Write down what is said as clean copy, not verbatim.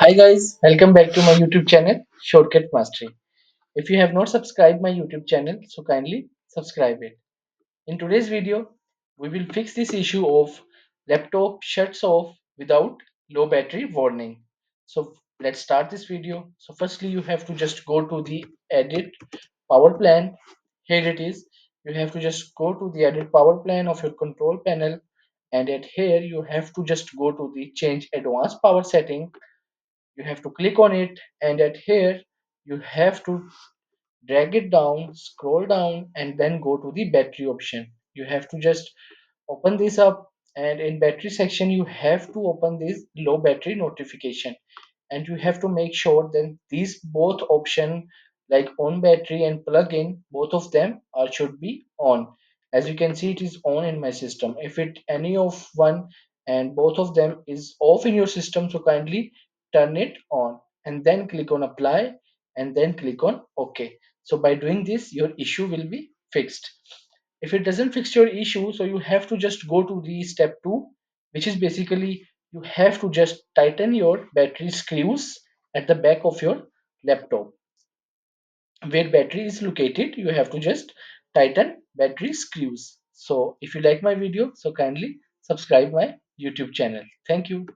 Hi guys, welcome back to my YouTube channel Shortcut Mastery. If you have not subscribed my YouTube channel, so kindly subscribe it. In today's video, we will fix this issue of laptop shuts off without low battery warning. So let's start this video. So firstly, you have to just go to the edit power plan. Here it is. You have to just go to the edit power plan of your control panel, and at here you have to just go to the change advanced power setting. You have to click on it, and at here you have to drag it down, scroll down, and then go to the battery option. You have to just open this up, and in battery section you have to open this low battery notification, and you have to make sure that these both option, like on battery and plug-in, both of them are should be on. As you can see, it is on in my system. If it any of one and both of them is off in your system, so kindly turn it on and then click on apply and then click on OK. So by doing this, your issue will be fixed. If it doesn't fix your issue, so you have to just go to the step 2, which is basically you have to just tighten your battery screws at the back of your laptop. Where battery is located, you have to just tighten battery screws. So if you like my video, so kindly subscribe my YouTube channel. Thank you.